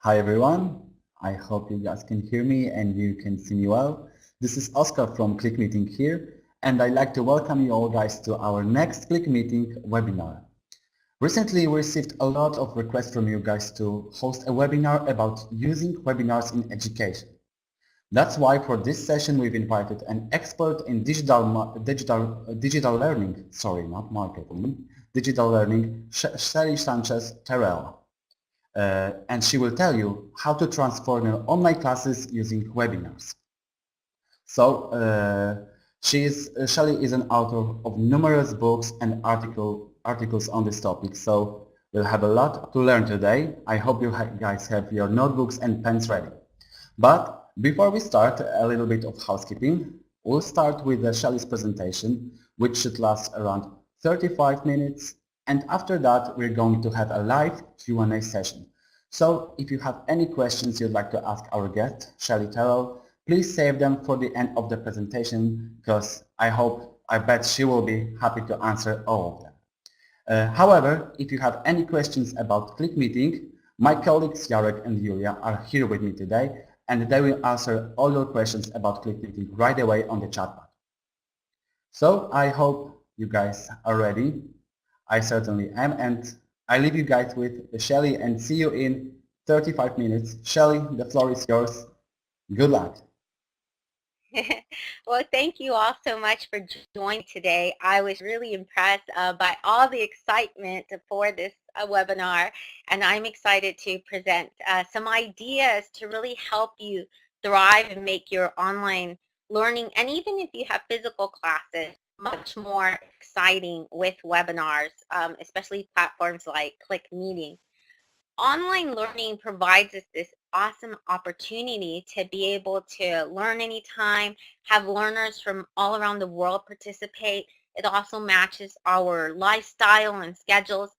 Hi everyone, I hope you guys can hear me and you can see me well. This is Oscar from ClickMeeting here, and I'd like to welcome you all guys to our next ClickMeeting webinar. Recently we received a lot of requests from you guys to host a webinar about using webinars in education. That's why for this session we've invited an expert in digital learning, sorry, not marketing, digital learning, Shelly Sanchez-Terrell. And she will tell you how to transform your online classes using webinars. So Shelley is an author of numerous books and articles on this topic. So we'll have a lot to learn today. I hope you guys have your notebooks and pens ready. But before we start, a little bit of housekeeping. We'll start with Shelley's presentation, which should last around 35 minutes. And after that, we're going to have a live Q&A session. So if you have any questions you'd like to ask our guest, Shelley Terrell, please save them for the end of the presentation because I bet she will be happy to answer all of them. However, if you have any questions about ClickMeeting, my colleagues Jarek and Julia are here with me today and they will answer all your questions about ClickMeeting right away on the chat box. So I hope you guys are ready. I certainly am, and I leave you guys with Shelley and see you in 35 minutes. Shelley, the floor is yours. Good luck. Well, thank you all so much for joining today. I was really impressed by all the excitement for this webinar, and I'm excited to present some ideas to really help you thrive and make your online learning, and even if you have physical classes, much more exciting with webinars, especially platforms like ClickMeeting. Online learning provides us this awesome opportunity to be able to learn anytime, have learners from all around the world participate. It also matches our lifestyle and schedules.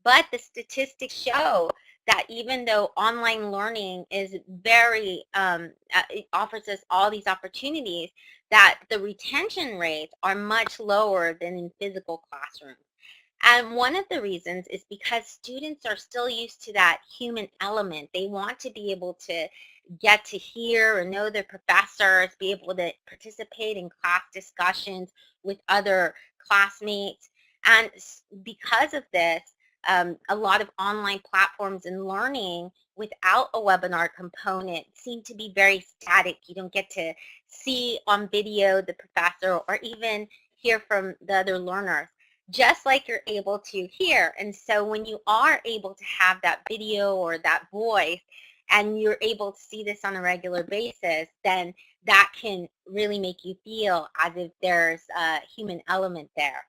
But the statistics show that even though online learning is it offers us all these opportunities, that the retention rates are much lower than in physical classrooms. And one of the reasons is because students are still used to that human element. They want to be able to get to hear and know their professors, be able to participate in class discussions with other classmates. And because of this, a lot of online platforms and learning without a webinar component seem to be very static. You don't get to see on video the professor or even hear from the other learners, just like you're able to hear. And so when you are able to have that video or that voice and you're able to see this on a regular basis, then that can really make you feel as if there's a human element there.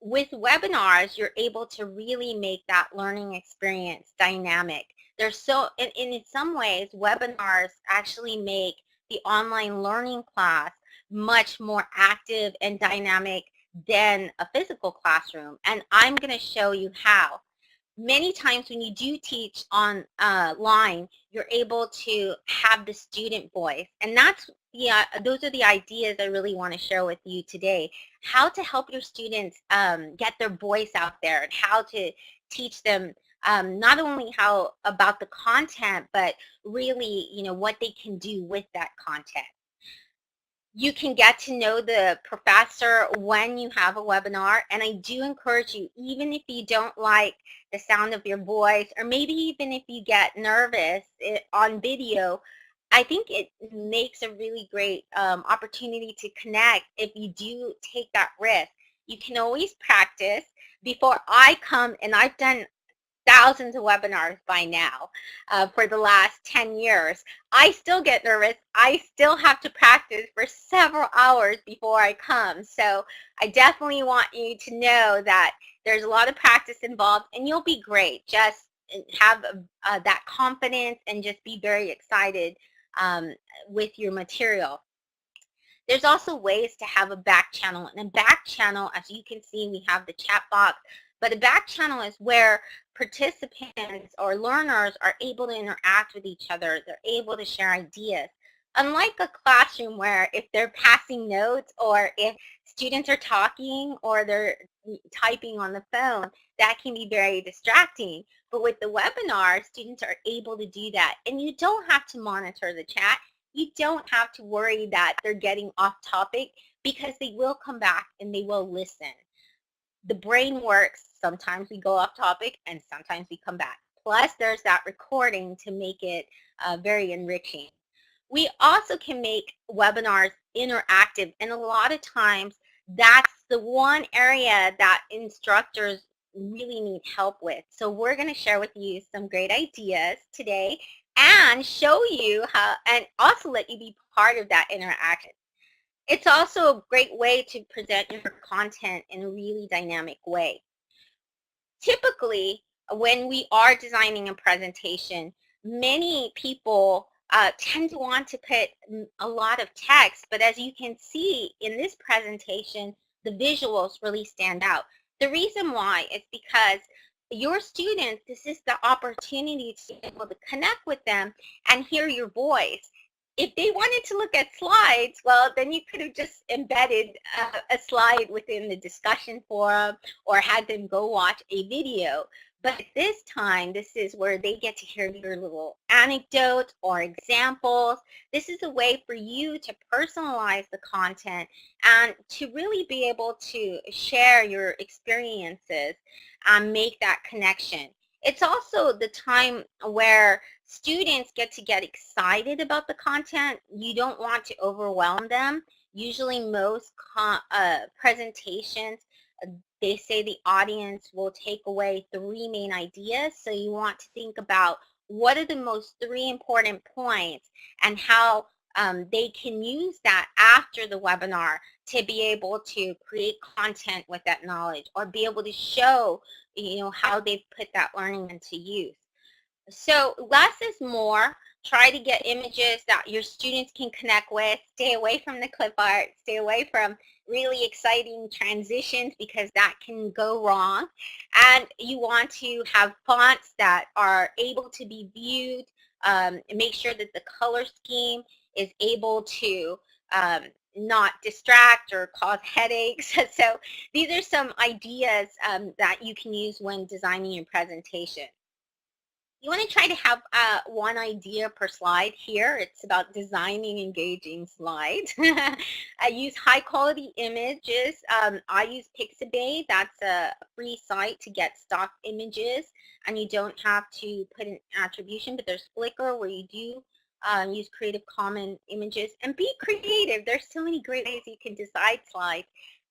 With webinars, you're able to really make that learning experience dynamic. There's in some ways, webinars actually make the online learning class much more active and dynamic than a physical classroom. And I'm going to show you how. Many times when you do teach online, you're able to have the student voice. And those are the ideas I really want to share with you today. How to help your students get their voice out there and how to teach them not only how about the content, but really, what they can do with that content. You can get to know the professor when you have a webinar, and I do encourage you, even if you don't like the sound of your voice, or maybe even if you get nervous on video, I think it makes a really great opportunity to connect if you do take that risk. You can always practice. Before I come, and I've done thousands of webinars by now for the last 10 years. I still get nervous. I still have to practice for several hours before I come. So I definitely want you to know that there's a lot of practice involved and you'll be great. Just have that confidence and just be very excited with your material. There's also ways to have a back channel. And a back channel, as you can see, we have the chat box, but a back channel is where participants or learners are able to interact with each other. They're able to share ideas. Unlike a classroom where if they're passing notes or if students are talking or they're typing on the phone, that can be very distracting. But with the webinar, students are able to do that. And you don't have to monitor the chat. You don't have to worry that they're getting off topic, because they will come back and they will listen. The brain works. Sometimes we go off topic and sometimes we come back. Plus, there's that recording to make it very enriching. We also can make webinars interactive, and a lot of times that's the one area that instructors really need help with. So we're going to share with you some great ideas today and show you how, and also let you be part of that interaction. It's also a great way to present your content in a really dynamic way. Typically, when we are designing a presentation, many people tend to want to put a lot of text, but as you can see in this presentation, the visuals really stand out. The reason why is because your students, this is the opportunity to be able to connect with them and hear your voice. If they wanted to look at slides, well, then you could have just embedded a slide within the discussion forum or had them go watch a video. But this time, this is where they get to hear your little anecdotes or examples. This is a way for you to personalize the content and to really be able to share your experiences and make that connection. It's also the time where students get to get excited about the content. You don't want to overwhelm them. Usually most presentations, they say the audience will take away 3 main ideas. So you want to think about what are the most 3 important points and how they can use that after the webinar to be able to create content with that knowledge or be able to show, how they've put that learning into use. So less is more. Try to get images that your students can connect with. Stay away from the clip art. Stay away from really exciting transitions because that can go wrong. And you want to have fonts that are able to be viewed. Make sure that the color scheme is able to not distract or cause headaches. So these are some ideas that you can use when designing your presentation. You want to try to have one idea per slide here. It's about designing engaging slides. I use high quality images. I use Pixabay. That's a free site to get stock images, and you don't have to put an attribution, but there's Flickr where you do use Creative Commons images. And be creative. There's so many great ways you can design slides.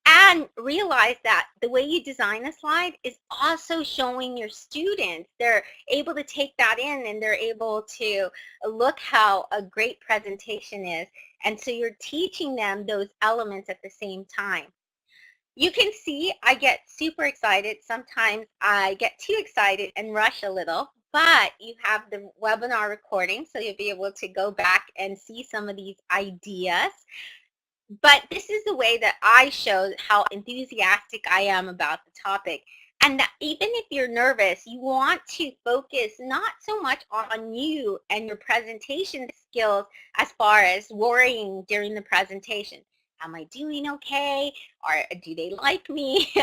And realize that the way you design a slide is also showing your students. They're able to take that in and they're able to look how a great presentation is. And so you're teaching them those elements at the same time. You can see I get super excited. Sometimes I get too excited and rush a little, but you have the webinar recording, so you'll be able to go back and see some of these ideas. But this is the way that I show how enthusiastic I am about the topic. And that even if you're nervous, you want to focus not so much on you and your presentation skills as far as worrying during the presentation. Am I doing okay? Or do they like me?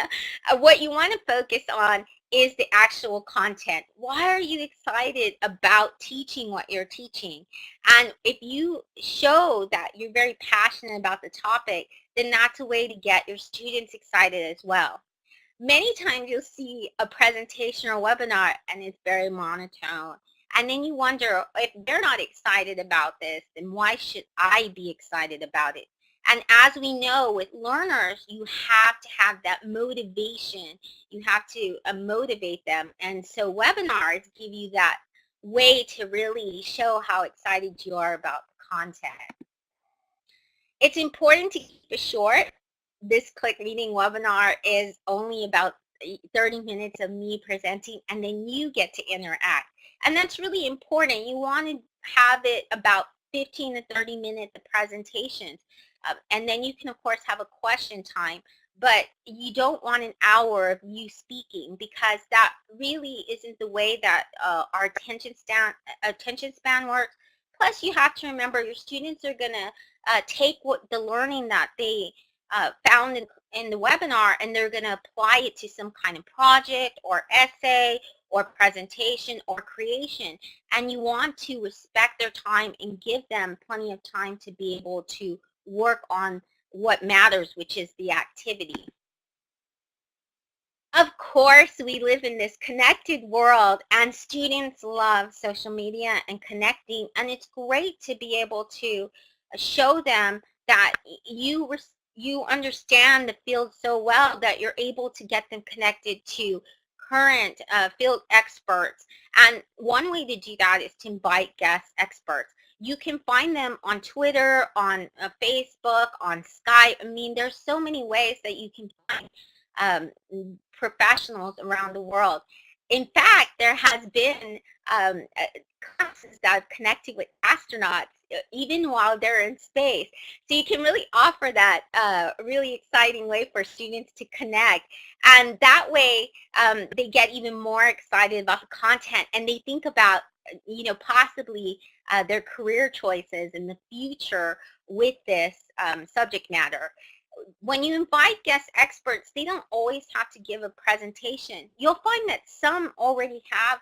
What you want to focus on is the actual content. Why are you excited about teaching what you're teaching? And if you show that you're very passionate about the topic, then that's a way to get your students excited as well. Many times you'll see a presentation or webinar and it's very monotone. And then you wonder, if they're not excited about this, then why should I be excited about it? And as we know, with learners, you have to have that motivation. You have to motivate them. And so webinars give you that way to really show how excited you are about the content. It's important to keep it short. This ClickMeeting webinar is only about 30 minutes of me presenting, and then you get to interact. And that's really important. You want to have it about 15 to 30 minutes of presentations. And then you can, of course, have a question time. But you don't want an hour of you speaking, because that really isn't the way that our attention span works. Plus, you have to remember your students are going to take what the learning that they found in the webinar and they're going to apply it to some kind of project or essay or presentation or creation, and you want to respect their time and give them plenty of time to be able to work on what matters, which is the activity. Of course, we live in this connected world, and students love social media and connecting, and it's great to be able to show them that you understand the field so well that you're able to get them connected to current field experts. And one way to do that is to invite guest experts. You can find them on Twitter, on Facebook, on Skype. I mean, there's so many ways that you can find professionals around the world. In fact, there has been classes that have connected with astronauts even while they're in space. So you can really offer that really exciting way for students to connect. And that way they get even more excited about the content, and they think about possibly their career choices in the future with this subject matter. When you invite guest experts, they don't always have to give a presentation. You'll find that some already have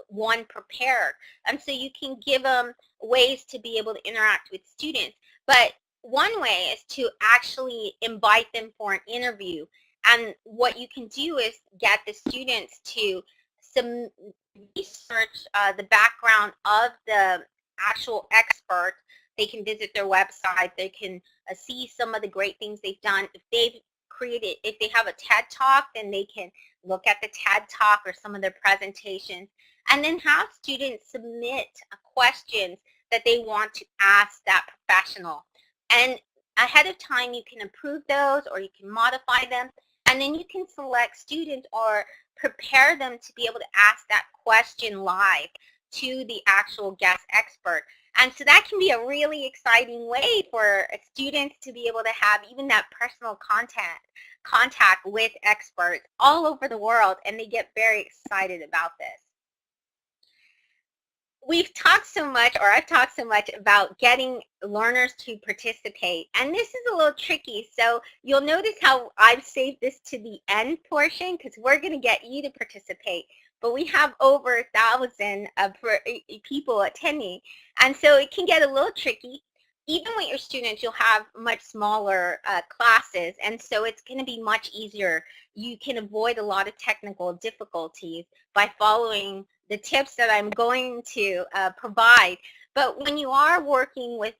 one prepared, and so you can give them ways to be able to interact with students. But one way is to actually invite them for an interview, and what you can do is get the students to some research the background of the actual expert. They can visit their website. They can see some of the great things they've done. If they have a TED Talk, then they can look at the TED Talk or some of their presentations, and then have students submit questions that they want to ask that professional. And ahead of time, you can approve those or you can modify them, and then you can select students or prepare them to be able to ask that question live to the actual guest expert. And so that can be a really exciting way for students to be able to have even that personal contact with experts all over the world, and they get very excited about this. We've talked so much, or I've talked so much about getting learners to participate, and this is a little tricky. So you'll notice how I've saved this to the end portion, because we're going to get you to participate. But we have over 1,000 people attending, and so it can get a little tricky. Even with your students, you'll have much smaller classes, and so it's going to be much easier. You can avoid a lot of technical difficulties by following the tips that I'm going to provide. But when you are working with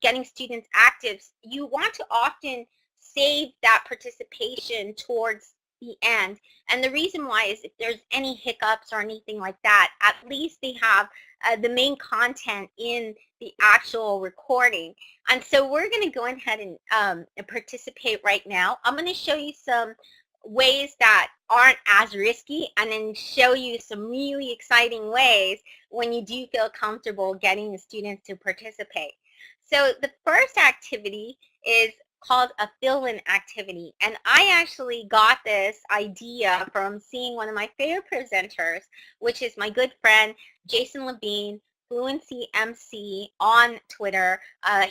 getting students active, you want to often save that participation towards the end. And the reason why is if there's any hiccups or anything like that, at least they have the main content in the actual recording. And so we're going to go ahead and participate right now. I'm going to show you some ways that aren't as risky, and then show you some really exciting ways when you do feel comfortable getting the students to participate. So the first activity is called a Philan Activity, and I actually got this idea from seeing one of my favorite presenters, which is my good friend Jason Levine, Fluency MC on Twitter.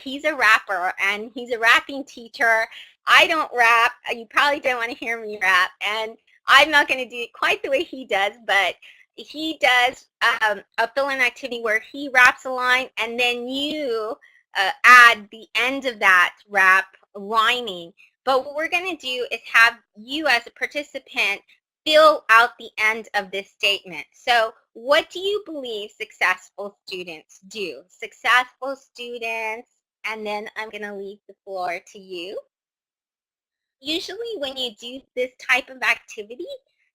He's a rapper and he's a rapping teacher. I don't rap. You probably don't want to hear me rap, and I'm not going to do it quite the way he does, but he does a Philan Activity where he raps a line, and then you add the end of that rap rhyming. But what we're going to do is have you as a participant fill out the end of this statement. So what do you believe successful students do? Successful students, and then I'm going to leave the floor to you. Usually when you do this type of activity,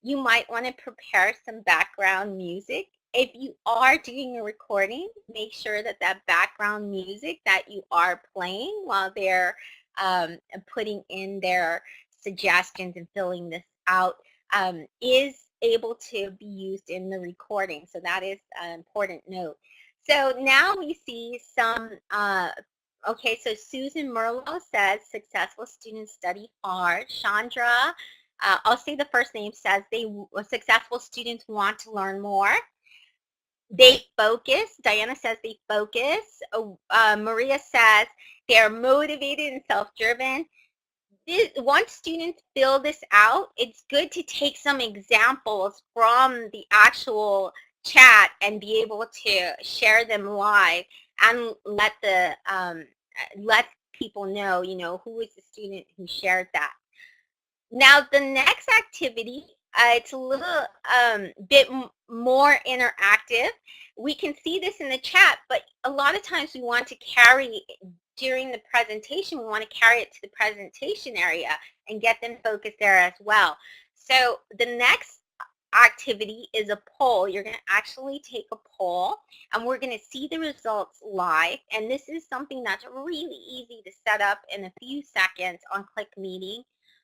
you might want to prepare some background music. If you are doing a recording, make sure that that background music that you are playing while they're putting in their suggestions and filling this out is able to be used in the recording. So that is an important note. So now we see some okay, so Susan Merlo says successful students study hard. Chandra, I'll say the first name, says successful students want to learn more. They focus. Diana says they focus. Maria says they're motivated and self-driven. once students fill this out, it's good to take some examples from the actual chat and be able to share them live and let people know, who is the student who shared that. Now, the next activity, it's a little bit more interactive. We can see this in the chat, but a lot of times we want to carry, during the presentation, we want to carry it to the presentation area and get them focused there as well. So the next activity is a poll. You're going to actually take a poll, and we're going to see the results live. And this is something that's really easy to set up in a few seconds on ClickMeeting.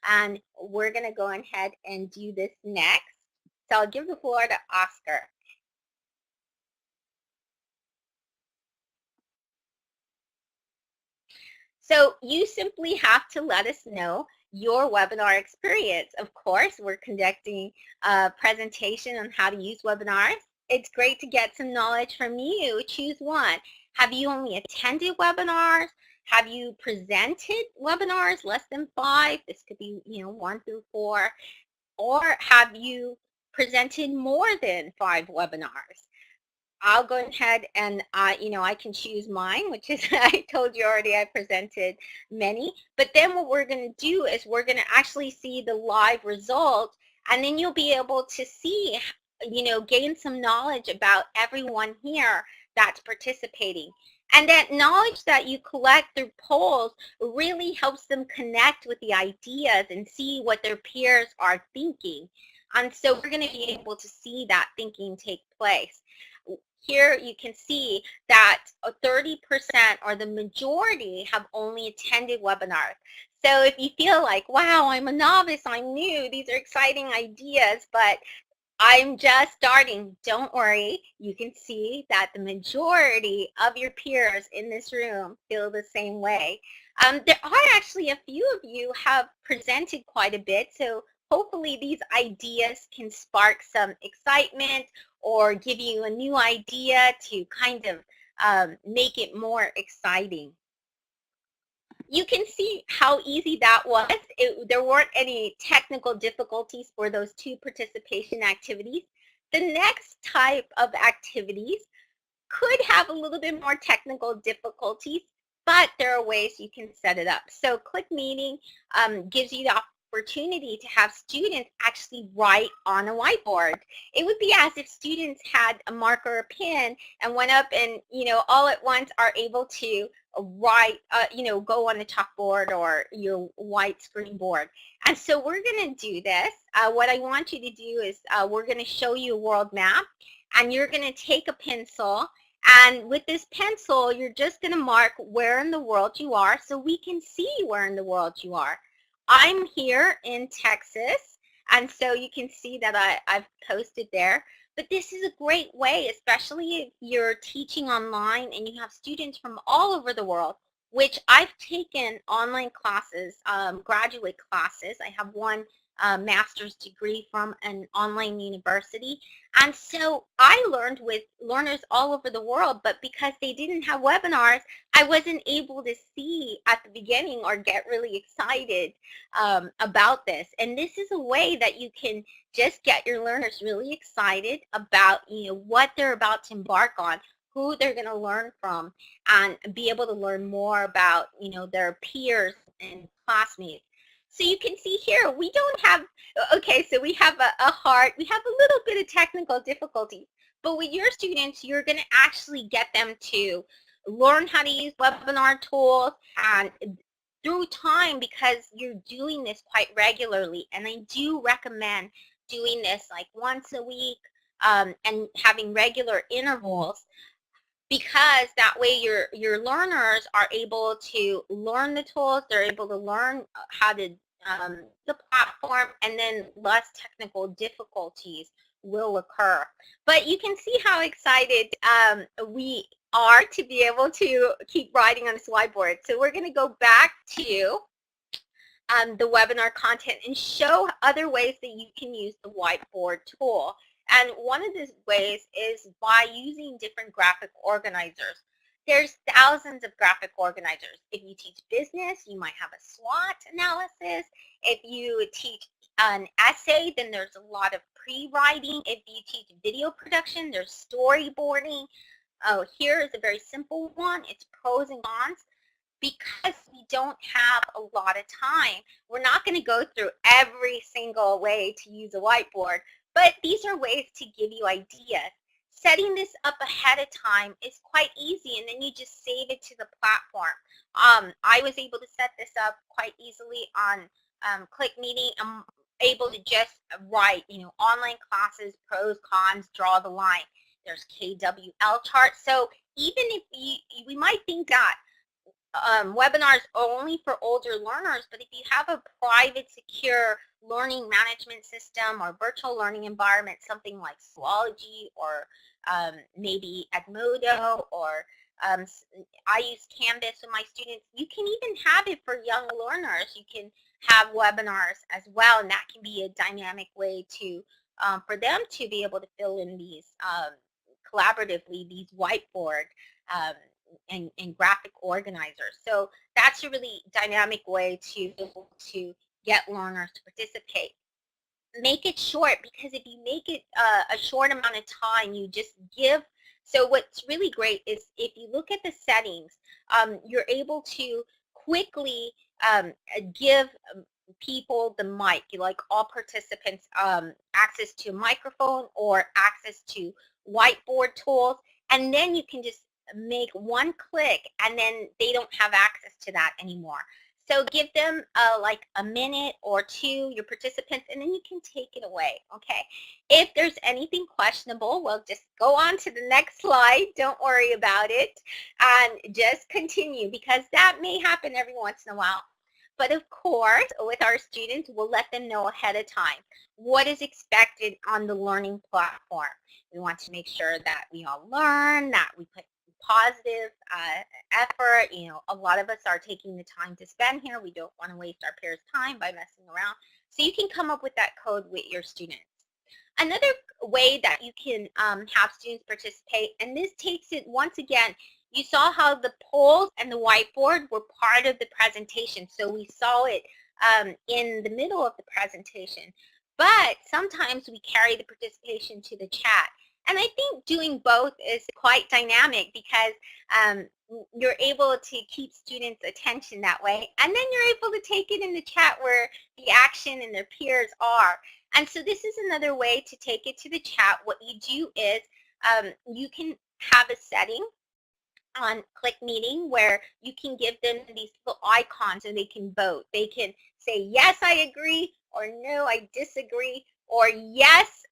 And we're going to go ahead and do this next. So I'll give the floor to Oscar. So you simply have to let us know your webinar experience. Of course, we're conducting a presentation on how to use webinars. It's great to get some knowledge from you. Choose one. Have you only attended webinars? Have you presented webinars less than 5? This could be, 1 through 4. Or have you presented more than 5 webinars? I'll go ahead and I can choose mine, which is I told you already I presented many. But then what we're going to do is we're going to actually see the live result, and then you'll be able to see, gain some knowledge about everyone here that's participating. And that knowledge that you collect through polls really helps them connect with the ideas and see what their peers are thinking. And so we're going to be able to see that thinking take place. Here you can see that 30% or the majority have only attended webinars. So if you feel like, wow, I'm a novice, I'm new, these are exciting ideas, but I'm just starting, don't worry. You can see that the majority of your peers in this room feel the same way. There are actually a few of you have presented quite a bit, so hopefully these ideas can spark some excitement or give you a new idea to kind of make it more exciting. You can see how easy that was. There weren't any technical difficulties for those 2 participation activities. The next type of activities could have a little bit more technical difficulties, but there are ways you can set it up. So ClickMeeting gives you the opportunity to have students actually write on a whiteboard. It would be as if students had a marker or pen and went up and, all at once are able to write, go on the chalkboard or your white screen board. And so we're going to do this. What I want you to do is we're going to show you a world map, and you're going to take a pencil, and with this pencil you're just going to mark where in the world you are so we can see where in the world you are. I'm here in Texas, and so you can see that I've posted there. But this is a great way, especially if you're teaching online and you have students from all over the world, which I've taken online classes, graduate classes. I have one master's degree from an online university. And so I learned with learners all over the world, but because they didn't have webinars, I wasn't able to see at the beginning or get really excited about this. And this is a way that you can just get your learners really excited about, what they're about to embark on, who they're going to learn from, and be able to learn more about, their peers and classmates. So you can see here, we don't have, okay, so we have a heart, we have a little bit of technical difficulty, but with your students, you're going to actually get them to learn how to use webinar tools, and through time, because you're doing this quite regularly, and I do recommend doing this like once a week and having regular intervals, because that way your learners are able to learn the tools, they're able to learn how to the platform, and then less technical difficulties will occur. But you can see how excited we are to be able to keep writing on this whiteboard. So we're going to go back to the webinar content and show other ways that you can use the whiteboard tool. And one of these ways is by using different graphic organizers. There's thousands of graphic organizers. If you teach business, you might have a SWOT analysis. If you teach an essay, then there's a lot of pre-writing. If you teach video production, there's storyboarding. Oh, here is a very simple one. It's pros and cons. Because we don't have a lot of time, we're not going to go through every single way to use a whiteboard, but these are ways to give you ideas. Setting this up ahead of time is quite easy, and then you just save it to the platform. I was able to set this up quite easily on ClickMeeting. I'm able to just write, online classes, pros, cons, draw the line. There's KWL charts. So even if we might think that webinars only for older learners, but if you have a private, secure learning management system or virtual learning environment, something like Schoology or maybe Edmodo, or I use Canvas with my students, you can even have it for young learners. You can have webinars as well, and that can be a dynamic way to for them to be able to fill in these collaboratively, these whiteboard and graphic organizers. So that's a really dynamic way to get learners to participate. Make it short, because if you make it a short amount of time, you just give. So what's really great is if you look at the settings, you're able to quickly give people the mic, like all participants, access to a microphone or access to whiteboard tools, and then you can just make one click and then they don't have access to that anymore. So give them like a minute or two, your participants, and then you can take it away, okay? If there's anything questionable, well, just go on to the next slide. Don't worry about it, and just continue, because that may happen every once in a while. But of course, with our students, we'll let them know ahead of time what is expected on the learning platform. We want to make sure that we all learn, that we put positive effort. A lot of us are taking the time to spend here. We don't want to waste our peers' time by messing around. So you can come up with that code with your students. Another way that you can have students participate, and this takes it, once again, you saw how the polls and the whiteboard were part of the presentation. So we saw it in the middle of the presentation. But sometimes we carry the participation to the chat. And I think doing both is quite dynamic, because you're able to keep students' attention that way. And then you're able to take it in the chat where the action and their peers are. And so this is another way to take it to the chat. What you do is you can have a setting on ClickMeeting where you can give them these little icons and they can vote. They can say, yes, I agree, or no, I disagree, or yes,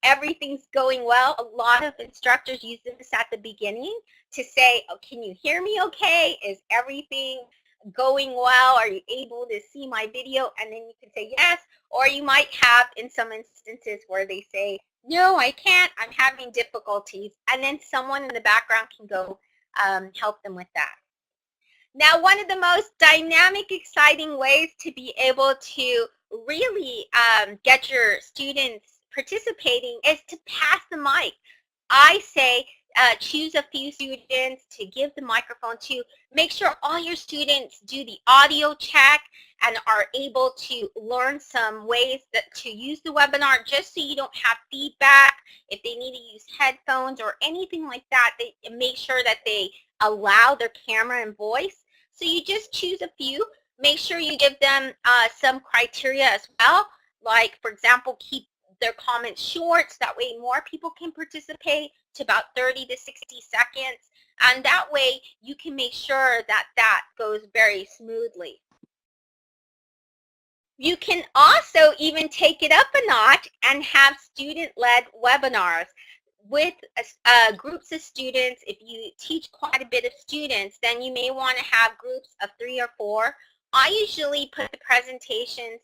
everything's going well. A lot of instructors use this at the beginning to say, oh, can you hear me okay? Is everything going well? Are you able to see my video? And then you can say yes, or you might have in some instances where they say, no, I can't, I'm having difficulties, and then someone in the background can go help them with that. Now, one of the most dynamic, exciting ways to be able to really get your students participating is to pass the mic. I say choose a few students to give the microphone to. Make sure all your students do the audio check and are able to learn some ways to use the webinar, just so you don't have feedback. If they need to use headphones or anything like that, they make sure that they allow their camera and voice. So you just choose a few. Make sure you give them some criteria as well, like, for example, keep their comments short, so that way more people can participate, to about 30 to 60 seconds. And that way you can make sure that that goes very smoothly. You can also even take it up a notch and have student-led webinars with groups of students. If you teach quite a bit of students, then you may want to have groups of 3 or 4. I usually put the presentations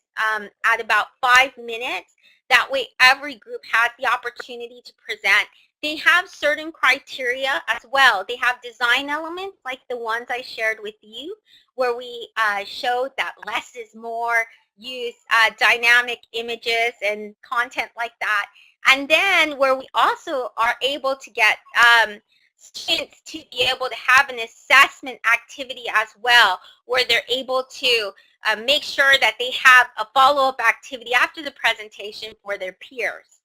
at about 5 minutes. That way every group has the opportunity to present. They have certain criteria as well. They have design elements like the ones I shared with you, where we showed that less is more, use dynamic images and content like that. And then where we also are able to get students to be able to have an assessment activity as well, where they're able to make sure that they have a follow-up activity after the presentation for their peers.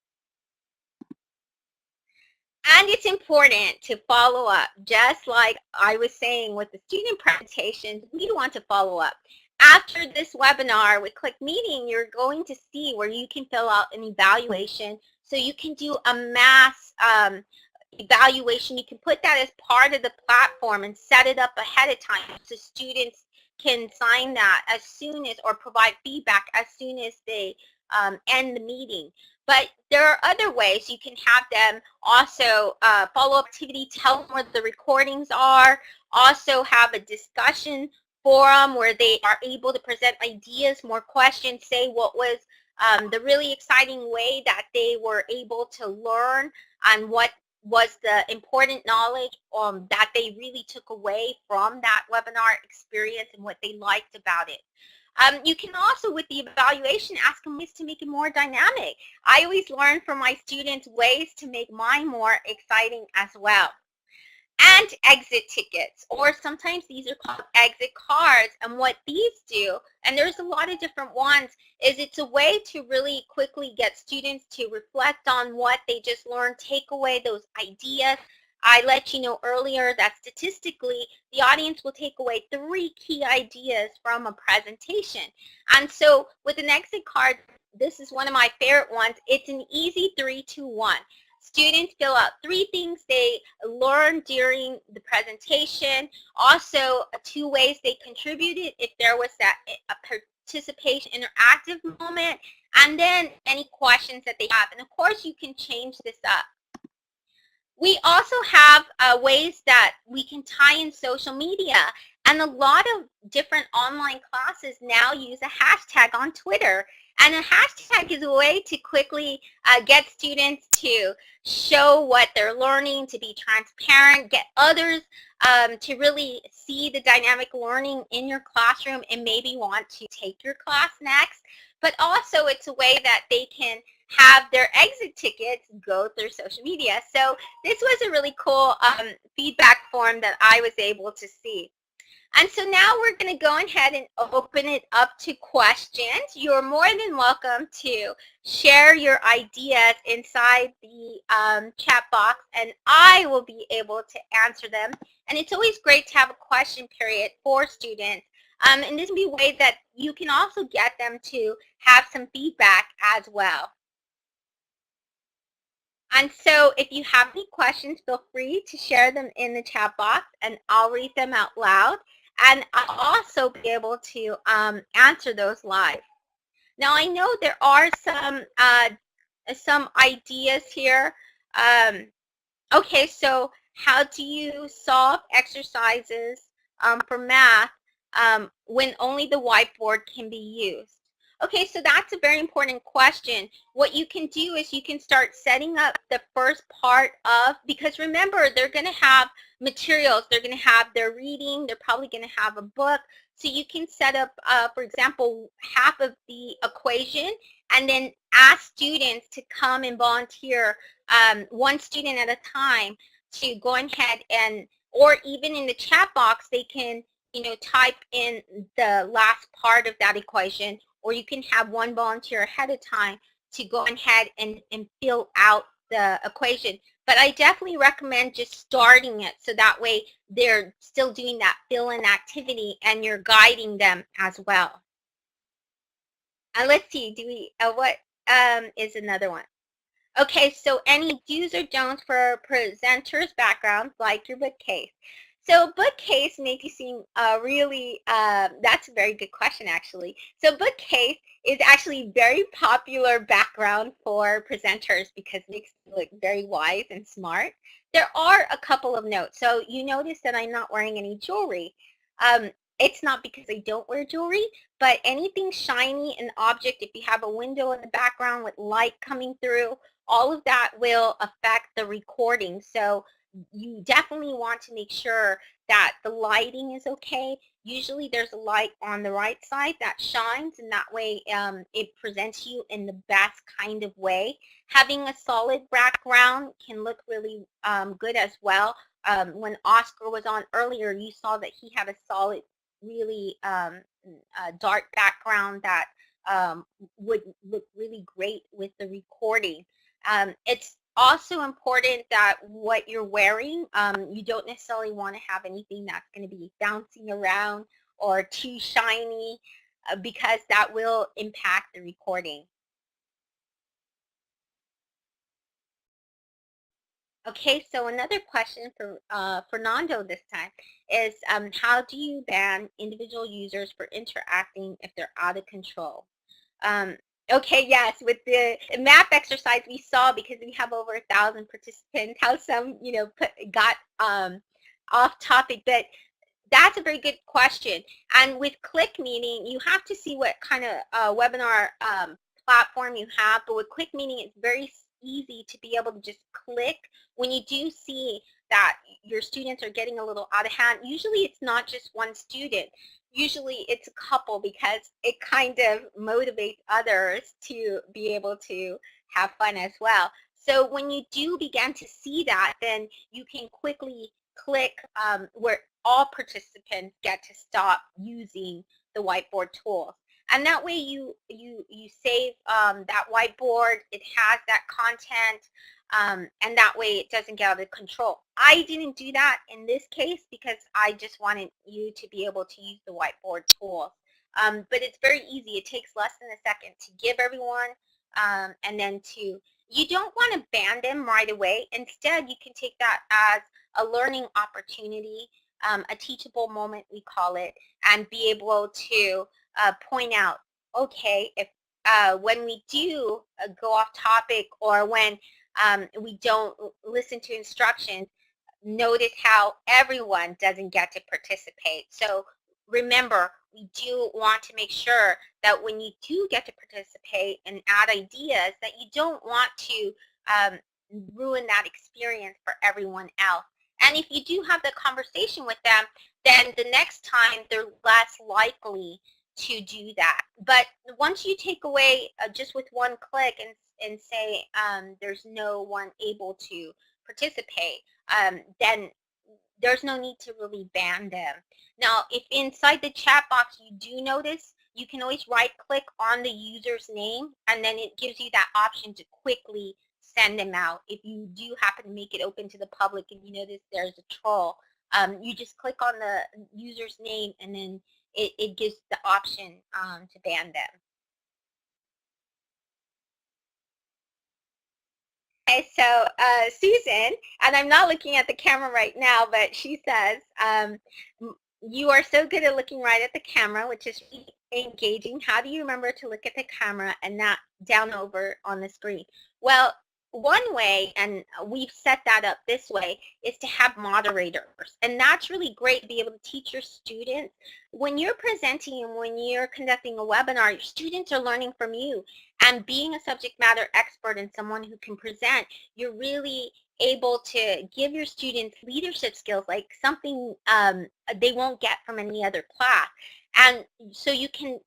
And it's important to follow up, just like I was saying with the student presentations, we want to follow up. After this webinar with ClickMeeting, you're going to see where you can fill out an evaluation, so you can do a mass evaluation. You can put that as part of the platform and set it up ahead of time so students can sign that as soon as, or provide feedback as soon as they end the meeting. But there are other ways you can have them also follow-up activity, tell them where the recordings are, also have a discussion forum where they are able to present ideas, more questions, say what was the really exciting way that they were able to learn, and what was the important knowledge that they really took away from that webinar experience and what they liked about it. You can also, with the evaluation, ask them ways to make it more dynamic. I always learn from my students ways to make mine more exciting as well. And exit tickets, or sometimes these are called exit cards. And what these do, and there's a lot of different ones, is it's a way to really quickly get students to reflect on what they just learned, take away those ideas. I let you know earlier that statistically, the audience will take away 3 key ideas from a presentation. And so with an exit card, this is one of my favorite ones. It's an easy 3, 2, 1. Students fill out 3 things they learned during the presentation, also 2 ways they contributed if there was a participation interactive moment, and then any questions that they have. And of course, you can change this up. We also have ways that we can tie in social media, and a lot of different online classes now use a hashtag on Twitter. And a hashtag is a way to quickly get students to show what they're learning, to be transparent, get others to really see the dynamic learning in your classroom and maybe want to take your class next. But also it's a way that they can have their exit tickets go through social media. So this was a really cool feedback form that I was able to see. And so now we're going to go ahead and open it up to questions. You're more than welcome to share your ideas inside the chat box, and I will be able to answer them. And it's always great to have a question period for students. And this will be a way that you can also get them to have some feedback as well. And so if you have any questions, feel free to share them in the chat box, and I'll read them out loud. And I'll also be able to answer those live. Now, I know there are some ideas here. Okay, so how do you solve exercises for math when only the whiteboard can be used? Okay, so that's a very important question. What you can do is you can start setting up the first part of, because remember, they're going to have materials. They're going to have their reading. They're probably going to have a book. So you can set up, for example, half of the equation, and then ask students to come and volunteer, 1 student at a time, to go ahead and, or even in the chat box, they can, type in the last part of that equation, or you can have 1 volunteer ahead of time to go ahead and fill out the equation. But I definitely recommend just starting it, so that way they're still doing that fill-in activity and you're guiding them as well. Let's see, what is another one? Okay, so any do's or don'ts for presenters' backgrounds, like your bookcase. So bookcase makes you seem really, that's a very good question actually. So bookcase is actually a very popular background for presenters because it makes them look very wise and smart. There are a couple of notes. So you notice that I'm not wearing any jewelry. It's not because I don't wear jewelry, but anything shiny, an object, if you have a window in the background with light coming through, all of that will affect the recording. So you definitely want to make sure that the lighting is okay. Usually there's a light on the right side that shines, and that way it presents you in the best kind of way. Having a solid background can look really good as well. When Oscar was on earlier, you saw that he had a solid, really dark background that would look really great with the recording. It's also important that what you're wearing, you don't necessarily want to have anything that's going to be bouncing around or too shiny because that will impact the recording. Okay, so another question for Fernando this time is how do you ban individual users for interacting if they're out of control? Okay, yes, with the map exercise we saw, because we have over 1,000 participants, how some, got off topic, but that's a very good question. And with ClickMeeting, you have to see what kind of webinar platform you have. But with ClickMeeting, it's very easy to be able to just click when you do see that your students are getting a little out of hand. Usually it's not just one student. Usually it's a couple, because it kind of motivates others to be able to have fun as well. So when you do begin to see that, then you can quickly click where all participants get to stop using the whiteboard tools. And that way you save that whiteboard, it has that content, and that way it doesn't get out of control. I didn't do that in this case because I just wanted you to be able to use the whiteboard tools. But it's very easy. It takes less than a second to give everyone, and then you don't want to ban them right away. Instead, you can take that as a learning opportunity, a teachable moment, we call it, and be able to point out, okay, if when we do go off topic, or when we don't listen to instructions, notice how everyone doesn't get to participate. So remember, we do want to make sure that when you do get to participate and add ideas, that you don't want to ruin that experience for everyone else. And if you do have the conversation with them, then the next time they're less likely to do that. But once you take away just with one click and say there's no one able to participate, then there's no need to really ban them. Now, if inside the chat box you do notice, you can always right click on the user's name, and then it gives you that option to quickly send them out. If you do happen to make it open to the public and you notice there's a troll, you just click on the user's name, and then it gives the option to ban them. Okay, so Susan, and I'm not looking at the camera right now, but she says, you are so good at looking right at the camera, which is really engaging. How do you remember to look at the camera and not down over on the screen? Well, one way, and we've set that up this way, is to have moderators. And that's really great to be able to teach your students. When you're presenting and when you're conducting a webinar, your students are learning from you. And being a subject matter expert and someone who can present, you're really able to give your students leadership skills, like something they won't get from any other class. And so you can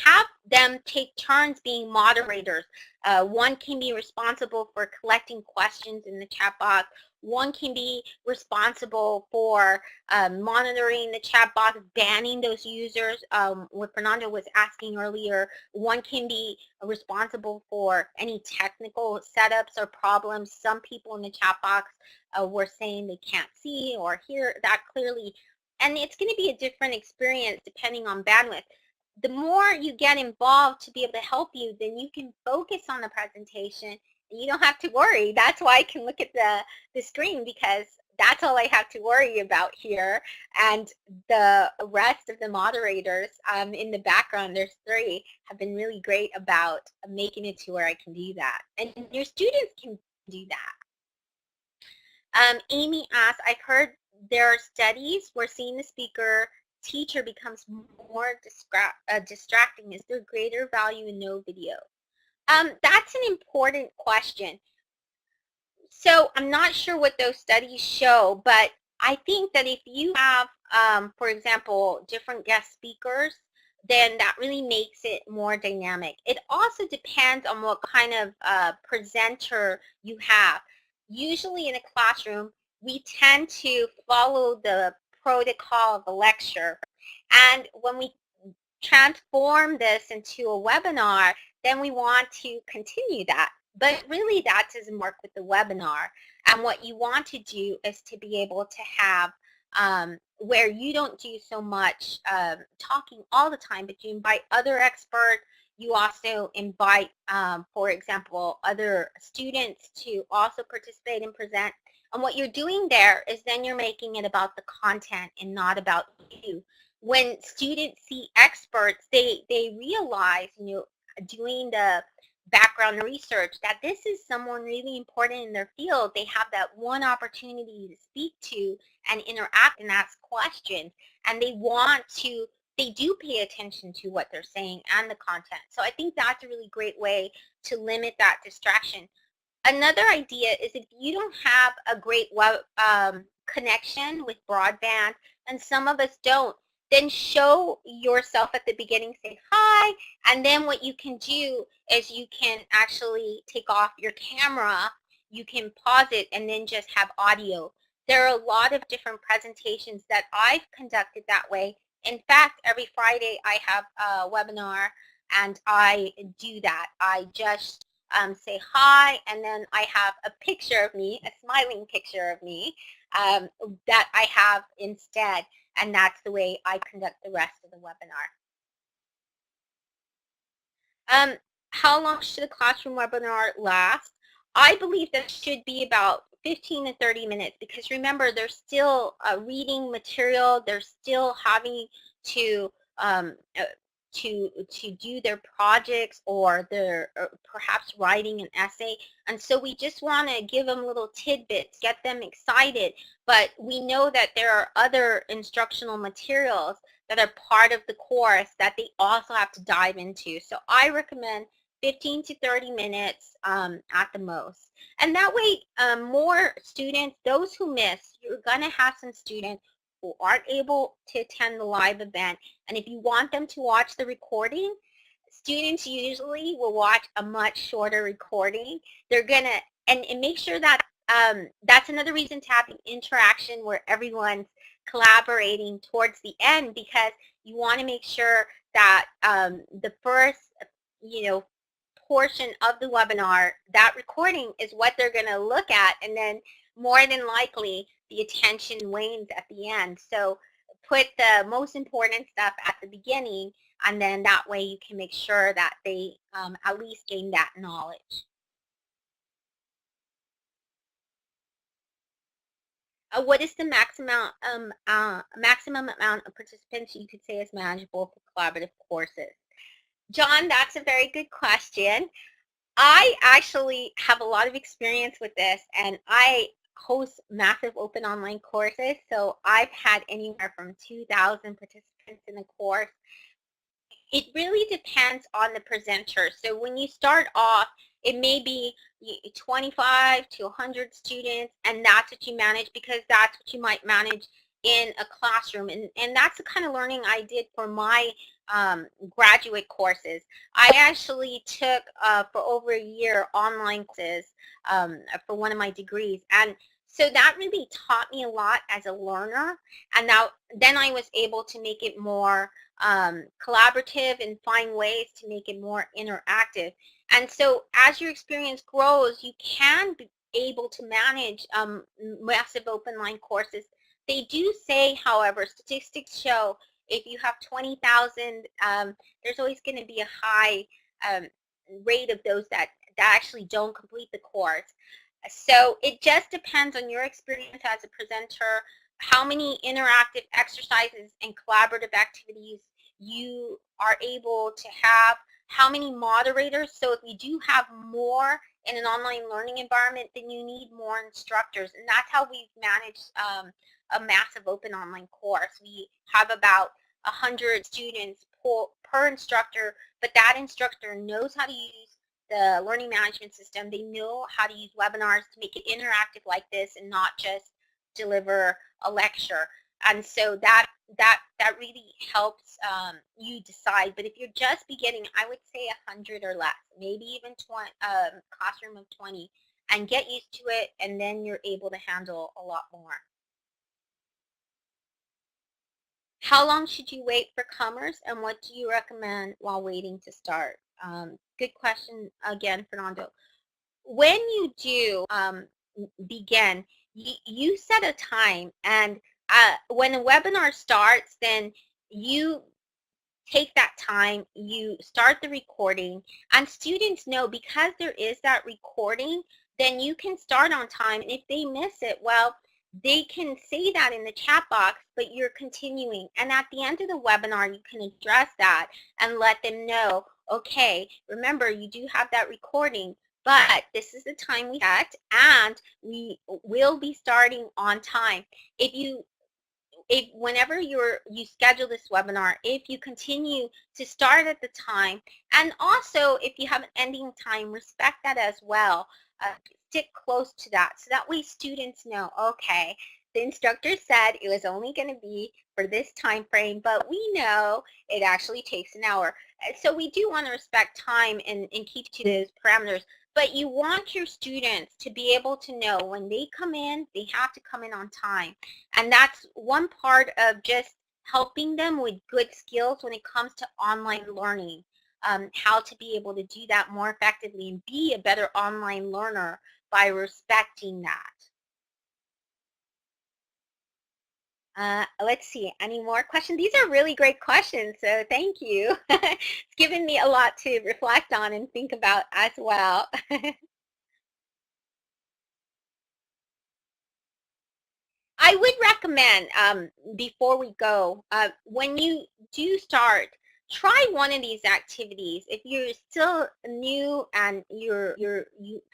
have them take turns being moderators. One can be responsible for collecting questions in the chat box. One can be responsible for monitoring the chat box, banning those users. What Fernando was asking earlier, one can be responsible for any technical setups or problems. Some people in the chat box were saying they can't see or hear that clearly. And it's going to be a different experience depending on bandwidth. The more you get involved to be able to help you, then you can focus on the presentation and you don't have to worry. That's why I can look at the screen, because that's all I have to worry about here. And the rest of the moderators in the background, there's 3, have been really great about making it to where I can do that. And your students can do that. Amy asked, I've heard there are studies where seeing the speaker teacher becomes more distracting. Is there greater value in no video? That's an important question. So I'm not sure what those studies show, but I think that if you have, for example, different guest speakers, then that really makes it more dynamic. It also depends on what kind of presenter you have. Usually in a classroom, we tend to follow the protocol of a lecture. And when we transform this into a webinar, then we want to continue that. But really that doesn't work with the webinar. And what you want to do is to be able to have where you don't do so much talking all the time, but you invite other experts. You also invite, for example, other students to also participate and present. And what you're doing there is then you're making it about the content and not about you. When students see experts, they realize, doing the background research, that this is someone really important in their field. They have that one opportunity to speak to and interact and ask questions, and they do pay attention to what they're saying and the content. So I think that's a really great way to limit that distraction. Another idea is if you don't have a great web connection with broadband, and some of us don't, then show yourself at the beginning, say hi, and then what you can do is you can actually take off your camera, you can pause it, and then just have audio. There are a lot of different presentations that I've conducted that way. In fact, every Friday I have a webinar and I do that. I just say hi, and then I have a picture of me, a smiling picture of me that I have instead, and that's the way I conduct the rest of the webinar. How long should a classroom webinar last? I believe that should be about 15 to 30 minutes, because remember, they're still reading material, they're still having to do their projects, or they're perhaps writing an essay, and so we just want to give them little tidbits, get them excited. But we know that there are other instructional materials that are part of the course that they also have to dive into. So I recommend 15 to 30 minutes at the most. And that way, more students, those who miss, you're going to have some students who aren't able to attend the live event. And if you want them to watch the recording, students usually will watch a much shorter recording. They're going to, and make sure that that's another reason to have an interaction where everyone's collaborating towards the end, because you want to make sure that the first, portion of the webinar, that recording is what they're going to look at, and then more than likely the attention wanes at the end. So put the most important stuff at the beginning, and then that way you can make sure that they at least gain that knowledge. What is the maximum amount of participants you could say is manageable for collaborative courses? John, that's a very good question. I actually have a lot of experience with this, and I host massive open online courses, so I've had anywhere from 2,000 participants in a course. It really depends on the presenter. So when you start off, it may be 25 to 100 students, and that's what you manage, because that's what you might manage in a classroom. And that's the kind of learning I did for my graduate courses. I actually took for over a year online courses for one of my degrees, and so that really taught me a lot as a learner. And now then I was able to make it more collaborative and find ways to make it more interactive. And so as your experience grows, you can be able to manage massive open line courses. They do say, however, statistics show if you have 20,000, there's always going to be a high rate of those that actually don't complete the course. So it just depends on your experience as a presenter, how many interactive exercises and collaborative activities you are able to have, how many moderators. So if you do have more in an online learning environment, then you need more instructors. And that's how we've managed a massive open online course. We have about 100 students per instructor, but that instructor knows how to use the learning management system. They know how to use webinars to make it interactive like this and not just deliver a lecture. And so that really helps you decide. But if you're just beginning, I would say 100 or less, maybe even 20, classroom of 20, and get used to it, and then you're able to handle a lot more. How long should you wait for commerce, and what do you recommend while waiting to start? Good question again, Fernando. When you do begin, you set a time, and when a webinar starts, then you take that time, you start the recording, and students know because there is that recording, then you can start on time. And if they miss it, well, they can say that in the chat box, but you're continuing. And at the end of the webinar, you can address that and let them know, okay, remember you do have that recording, but this is the time we set, and we will be starting on time. If whenever you schedule this webinar, if you continue to start at the time, and also if you have an ending time, respect that as well. Stick close to that, so that way students know, okay, the instructor said it was only going to be for this time frame, but we know it actually takes an hour. So we do want to respect time and keep to those parameters. But you want your students to be able to know when they come in, they have to come in on time. And that's one part of just helping them with good skills when it comes to online learning, how to be able to do that more effectively and be a better online learner by respecting that. Let's see, any more questions? These are really great questions, so thank you. It's given me a lot to reflect on and think about as well. I would recommend, before we go, when you do start, try one of these activities. If you're still new and you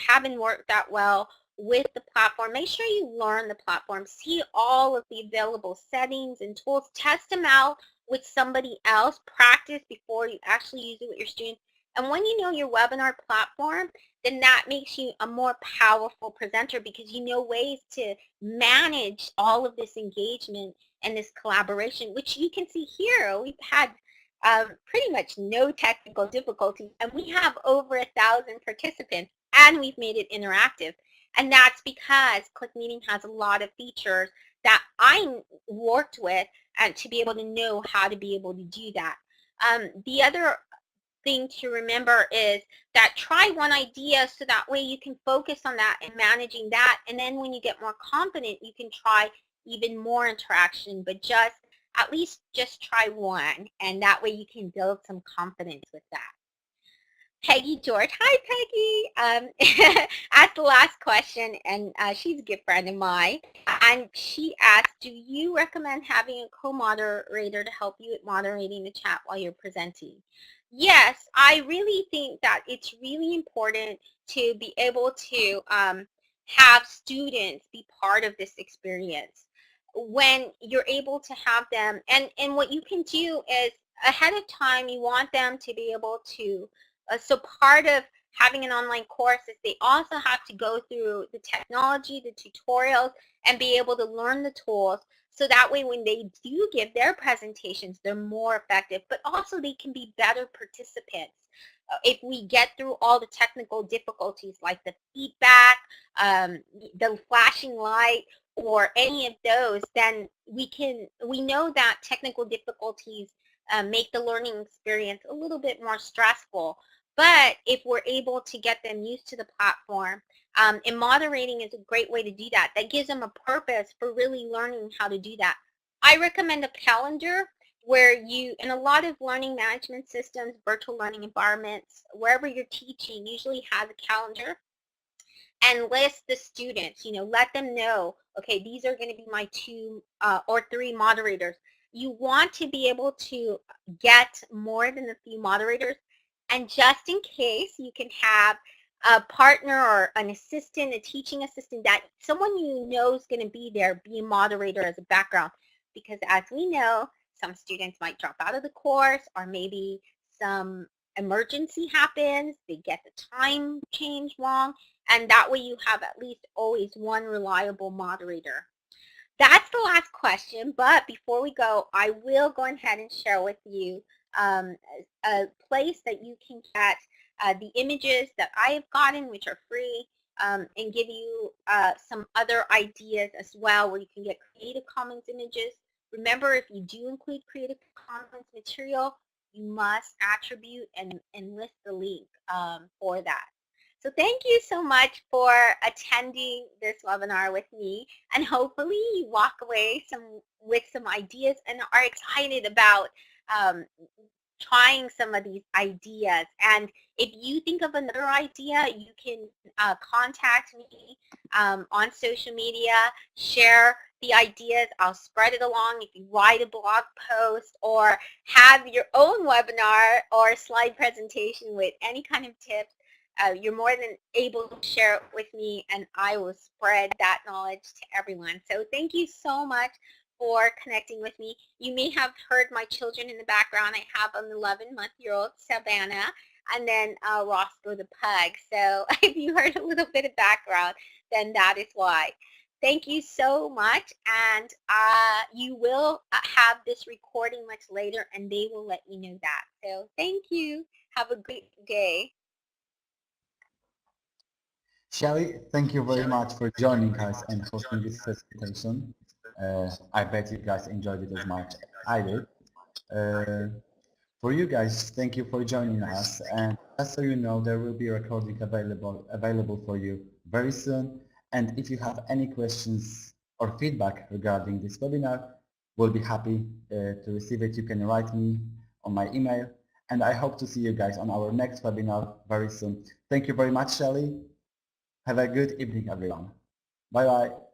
haven't worked that well with the platform, make sure you learn the platform, see all of the available settings and tools, test them out with somebody else, practice before you actually use it with your students. And when you know your webinar platform, then that makes you a more powerful presenter, because you know ways to manage all of this engagement and this collaboration, which you can see here. We've had pretty much no technical difficulties, and we have over 1,000 participants, and we've made it interactive. And that's because ClickMeeting has a lot of features that I worked with and to be able to know how to be able to do that. The other thing to remember is that try one idea, so that way you can focus on that and managing that, and then when you get more confident, you can try even more interaction, but just at least just try one, and that way you can build some confidence with that. Peggy George. Hi, Peggy. Asked the last question, and she's a good friend of mine. And she asked, do you recommend having a co-moderator to help you with moderating the chat while you're presenting? Yes, I really think that it's really important to be able to have students be part of this experience. When you're able to have them, and what you can do is ahead of time, you want them to be able to so part of having an online course is they also have to go through the technology, the tutorials, and be able to learn the tools, so that way when they do give their presentations, they're more effective, but also they can be better participants. If we get through all the technical difficulties like the feedback, the flashing light, or any of those, then we know that technical difficulties make the learning experience a little bit more stressful. But if we're able to get them used to the platform, and moderating is a great way to do that. That gives them a purpose for really learning how to do that. I recommend a calendar where in a lot of learning management systems, virtual learning environments, wherever you're teaching, usually has a calendar, and list the students, let them know, okay, these are going to be my 2 or 3 moderators. You want to be able to get more than a few moderators, and just in case, you can have a partner or an assistant, a teaching assistant, that someone you know is going to be there, be a moderator as a background, because as we know, some students might drop out of the course, or maybe some emergency happens, they get the time change wrong, and that way you have at least always one reliable moderator. That's the last question, but before we go, I will go ahead and share with you a place that you can get the images that I have gotten, which are free, and give you some other ideas as well where you can get Creative Commons images. Remember, if you do include Creative Commons material, you must attribute and list the link for that. So thank you so much for attending this webinar with me, and hopefully you walk away with some ideas and are excited about trying some of these ideas. And if you think of another idea, you can contact me on social media, share the ideas. I'll spread it along. If you write a blog post or have your own webinar or slide presentation with any kind of tips, you're more than able to share it with me, and I will spread that knowledge to everyone. So thank you so much for connecting with me. You may have heard my children in the background. I have an 11-month-old, Savannah, and then Roscoe the pug. So if you heard a little bit of background, then that is why. Thank you so much, and you will have this recording much later, and they will let you know that. So thank you. Have a great day. Shelly, thank you very much for joining us and hosting this presentation. I bet you guys enjoyed it as much as I did. For you guys, thank you for joining us, and just so you know, there will be a recording available for you very soon. And if you have any questions or feedback regarding this webinar, we'll be happy to receive it. You can write me on my email, and I hope to see you guys on our next webinar very soon. Thank you very much, Shelly. Have a good evening, everyone. Bye-bye.